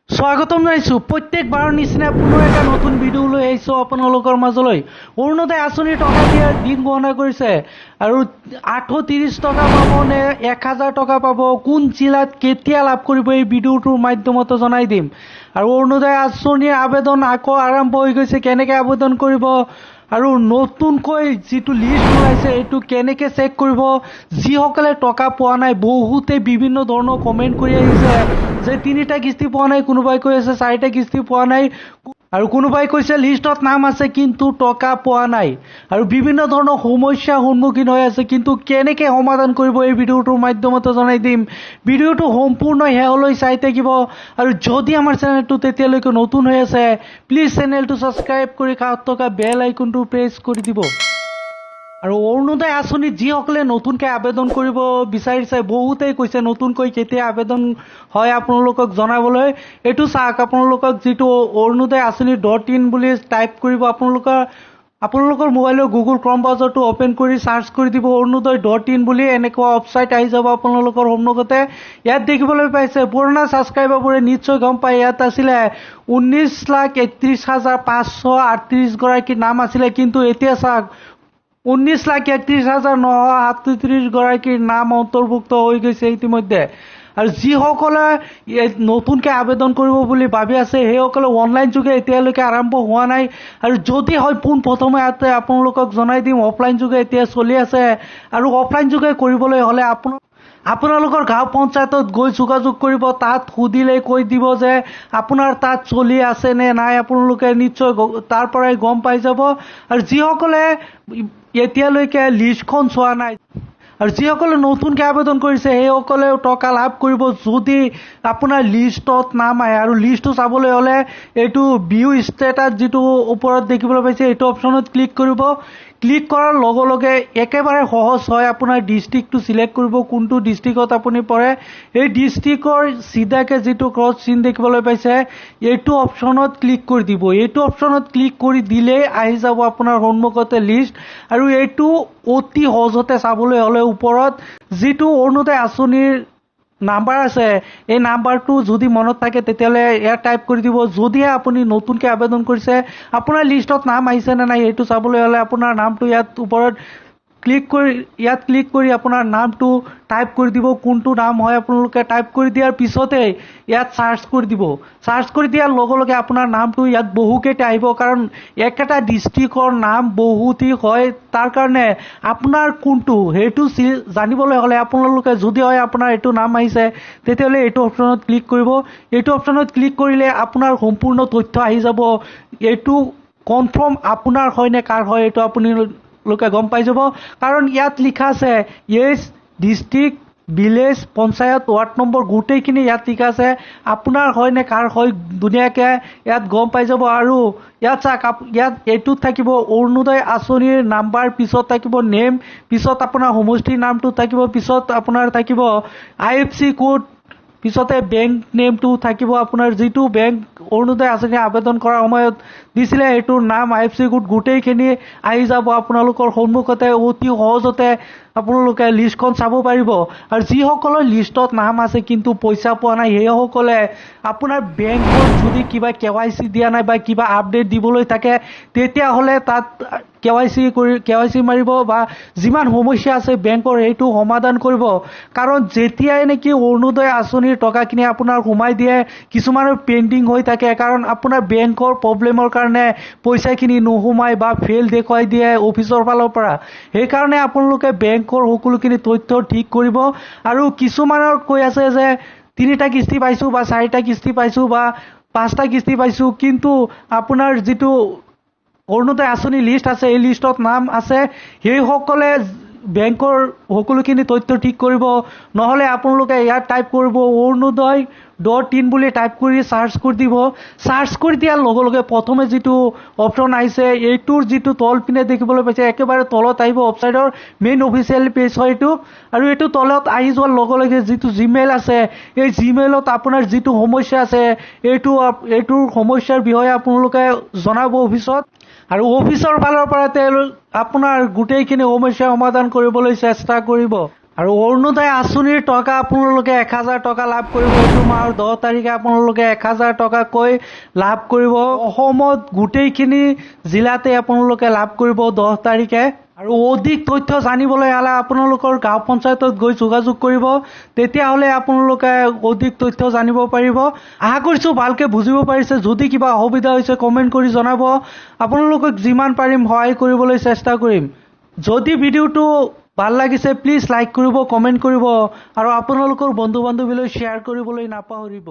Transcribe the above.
স্বাগতম জনাইছো প্ৰত্যেকবাৰৰ নিচিনা পুনৰ এটা নতুন ভিডিঅ লৈ আহিছো আপোনালোকৰ মাজলৈ। অৰুণোদয় আঁচনিৰ টকা দিয়াৰ দিন গণনা কৰিছে আৰু 830 টকা পাব নে 1000 টকা পাব, কোন জিলাত কেতিয়া লাভ কৰিব, এই ভিডিঅ'টোৰ মাধ্যমতে জনাই দিম। আৰু অৰুণোদয় আঁচনিৰ আবেদন আকৌ আৰম্ভ হৈ গৈছে, কেনেকৈ আবেদন কৰিব আৰু নতুনকৈ যিটো লিষ্ট ওলাইছে এইটো কেনেকৈ চেক কৰিব। যিসকলে টকা পোৱা নাই বহুতে বিভিন্ন ধৰণৰ কমেণ্ট কৰি আহিছে যে 3টা কিস্তি পোৱা নাই, কোনোবাই কৈ আছে 4টা কিস্তি পোৱা নাই, আৰু কোনোবাই কৈছে লিষ্টত নাম আছে কিন্তু টকা পোৱা নাই, আৰু বিভিন্ন ধৰণৰ সমস্যাৰ সন্মুখীন হৈ আছে। কিন্তু কেনেকৈ সমাধান কৰিব এই ভিডিঅ'টোৰ মাধ্যমতে জনাই দিম। ভিডিঅ'টো সম্পূৰ্ণ শেষলৈ চাই থাকিব, আৰু যদি আমাৰ চেনেলটো তেতিয়ালৈকে নতুন হৈ আছে প্লিজ চেনেলটো ছাবস্ক্ৰাইব কৰি কাষত থকা বেল আইকনটো প্ৰেছ কৰি দিব। আৰু অৰুণোদয় আঁচনিত যিসকলে নতুনকৈ আবেদন কৰিব বিচাৰিছে বহুতেই কৈছে নতুনকৈ কেতিয়া আবেদন হয় আপোনালোকক জনাবলৈ। এইটো চাওক, আপোনালোকক যিটো অৰুণোদয় আঁচনি .in বুলি টাইপ কৰিব, আপোনালোকৰ মোবাইলৰ গুগল ক্ৰম ব্ৰাউজাৰটো অ'পেন কৰি চাৰ্চ কৰি দিব অৰুণোদয় .in বুলি। এনেকুৱা ৱেবছাইট আহি যাব আপোনালোকৰ সন্মুখতে। ইয়াত দেখিবলৈ পাইছে পুৰণা ছাবস্ক্ৰাইবাৰবোৰে নিশ্চয় গম পায় ইয়াত আছিলে 19,31,538 গৰাকীৰ নাম আছিলে, কিন্তু এতিয়া চাওক 19,31,937 গৰাকীৰ নাম অন্তৰ্ভুক্ত হৈ গৈছে ইতিমধ্যে। আৰু যিসকলে নতুনকৈ আবেদন কৰিব বুলি ভাবি আছে সেইসকলে অনলাইন যোগে এতিয়ালৈকে আৰম্ভ হোৱা নাই, আৰু যদি হয় পোনপ্ৰথমে ইয়াতে আপোনালোকক জনাই দিম অফলাইন যোগে এতিয়া চলি আছে। আৰু অফলাইন যোগে কৰিবলৈ হ'লে আপোনালোকৰ গাঁও পঞ্চায়তত গৈ যোগাযোগ কৰিব। তাত সুধিলেই কৈ দিব যে আপোনাৰ তাত চলি আছে নে নাই, আপোনালোকে নিশ্চয় তাৰ পৰাই গম পাই যাব। আৰু যিসকলে এতিয়ালৈকে লিষ্টখন চোৱা নাই আৰু যিসকলে নতুনকৈ আবেদন কৰিছে সেইসকলেও টকা লাভ কৰিব যদি আপোনাৰ লিষ্টত নাম আহে। আৰু লিষ্টটো চাবলৈ হ'লে এইটো ভিউ ষ্টেটাছ যিটো ওপৰত দেখিবলৈ পাইছে এইটো অপশ্যনত ক্লিক কৰিব। ক্লিক কৰাৰ লগে লগে একেবাৰে সহজ হয়, আপোনাৰ ডিষ্ট্ৰিক্টটো চিলেক্ট কৰিব, কোনটো ডিষ্ট্ৰিক্টত আপুনি পৰে। এই ডিষ্ট্ৰিক্টৰ চিধাকৈ যিটো ক্ৰছ চিন দেখিবলৈ পাইছে এইটো অপশ্যনত ক্লিক কৰি দিব। এইটো অপশ্যনত ক্লিক কৰি দিলেই আহি যাব আপোনাৰ সন্মুখতে লিষ্ট। আৰু এইটো অতি সহজতে চাবলৈ হ'লে ওপৰত যিটো অৰুণোদয় আঁচনিৰ নাম্বাৰ আছে এই নাম্বাৰটো যদি মনত থাকে তেতিয়াহ'লে ইয়াত টাইপ কৰি দিব। যদিহে আপুনি নতুনকৈ আবেদন কৰিছে আপোনাৰ লিষ্টত নাম আহিছে নে নাই সেইটো চাবলৈ হ'লে আপোনাৰ নামটো ইয়াত ওপৰত ক্লিক কৰি আপোনাৰ নামটো টাইপ কৰি দিব, কোনটো নাম হয় আপোনালোকে টাইপ কৰি দিয়াৰ পিছতেই ইয়াত চাৰ্চ কৰি দিব। চাৰ্চ কৰি দিয়াৰ লগে লগে আপোনাৰ নামটো ইয়াত বহুকেইটা আহিব, কাৰণ একেটা ডিষ্ট্ৰিক্টৰ নাম বহুতেই হয়। তাৰ কাৰণে আপোনাৰ কোনটো সেইটো জানিবলৈ হ'লে আপোনালোকে যদি হয় আপোনাৰ এইটো নাম আহিছে তেতিয়াহ'লে এইটো অপশ্যনত ক্লিক কৰিব। এইটো অপশ্যনত ক্লিক কৰিলে আপোনাৰ সম্পূৰ্ণ তথ্য আহি যাব। এইটো কনফাৰ্ম আপোনাৰ হয় নে কাৰ হয় এইটো আপুনি লোকে গম পাই যাব, কাৰণ ইয়াত লিখা আছে য়েছ district, village, panchayat, ward number গোটেইখিনি ইয়াত লিখা আছে। আপোনাৰ হয় নে কাৰ হয় ধুনীয়াকৈ ইয়াত গম পাই যাব। আৰু ইয়াত চাওক, ইয়াত এইটোত থাকিব অৰুণোদয় আঁচনিৰ নাম্বাৰ, পিছত থাকিব নেম, পিছত আপোনাৰ সমষ্টিৰ নামটো থাকিব, পিছত আপোনাৰ থাকিব IFC কোড, পিছতে বেংক নেমটো থাকিব, আপোনাৰ যিটো বেংক অৰুণোদয় আঁচনি আবেদন কৰাৰ সময়ত দিছিলে সেইটোৰ নাম, IFC কোড গোটেইখিনি আহি যাব আপোনালোকৰ সন্মুখতে। অতি সহজতে আপোনালোকে লিষ্টখন চাব পাৰিব। আৰু যিসকলৰ লিষ্টত নাম আছে কিন্তু পইচা পোৱা নাই সেইসকলে আপোনাৰ বেংকৰ যদি কিবা KYC দিয়া নাই বা কিবা আপডেট দিবলৈ থাকে তেতিয়াহ'লে তাত KYC মাৰিব বা যিমান সমস্যা আছে বেংকৰ সেইটো সমাধান কৰিব। কাৰণ যেতিয়াই নেকি অৰুণোদয় আঁচনিৰ টকাখিনি আপোনাৰ সোমাই দিয়ে কিছুমানৰ পেণ্ডিং হৈ থাকে, কাৰণ আপোনাৰ বেংকৰ প্ৰব্লেমৰ কাৰণে পইচাখিনি নোসোমায় বা ফেইল দেখুৱাই দিয়ে অফিচৰ ফালৰ পৰা। সেইকাৰণে আপোনালোকে বেংকৰ সকলোখিনি তথ্য ঠিক কৰিব। আৰু কিছুমানৰ কৈ আছে যে 3টা কিস্তি পাইছোঁ বা 4টা কিস্তি পাইছোঁ বা 5টা কিস্তি পাইছোঁ, কিন্তু আপোনাৰ যিটো অৰুণোদয় আঁচনি লিষ্ট আছে এই লিষ্টত নাম আছে সেইসকলে বেংকৰ সকলোখিনি তথ্য ঠিক কৰিব। নহ'লে আপোনালোকে ইয়াত টাইপ কৰিব অৰুণোদয় .in বুলি টাইপ কৰি চাৰ্চ কৰি দিব। চাৰ্চ কৰি দিয়াৰ লগে লগে প্ৰথমে যিটো অপশ্যন আহিছে এইটোৰ যিটো তল পিনে দেখিবলৈ পাইছে একেবাৰে তলত আহিব, ৱেবছাইটৰ মেইন অফিচিয়েল পেজ হয় এইটো। আৰু এইটো তলত আহি যোৱাৰ লগে লগে যিটো জিমেইল আছে এই জিমেইলত আপোনাৰ যিটো সমস্যা আছে এইটোৰ সমস্যাৰ বিষয়ে আপোনালোকে জনাব অফিচত, আৰু অফিচৰ ফালৰ পৰা আপোনাৰ গোটেইখিনি সমস্যা সমাধান কৰিবলৈ চেষ্টা কৰিব। আৰু অৰুণোদয় আঁচনিৰ টকা আপোনালোকে 1000 টকা লাভ কৰিব। এইটো মাহৰ 10 তাৰিখে আপোনালোকে 1000 টকাকৈ লাভ কৰিব। অসমত গোটেইখিনি জিলাতে আপোনালোকে লাভ কৰিব 10 তাৰিখে। আৰু অধিক তথ্য জানিবলৈ হ'লে আপোনালোকৰ গাঁও পঞ্চায়তত গৈ যোগাযোগ কৰিব, তেতিয়াহ'লে আপোনালোকে অধিক তথ্য জানিব পাৰিব। আশা কৰিছোঁ ভালকৈ বুজিব পাৰিছে। যদি কিবা অসুবিধা হৈছে কমেণ্ট কৰি জনাব, আপোনালোকক যিমান পাৰিম সহায় কৰিবলৈ চেষ্টা কৰিম। যদি ভিডিঅ'টো ভাল লাগিছে প্লিজ লাইক কৰিব, কমেণ্ট কৰিব আৰু আপোনালোকৰ বন্ধু বান্ধৱীলৈ শ্বেয়াৰ কৰিবলৈ নাপাহৰিব।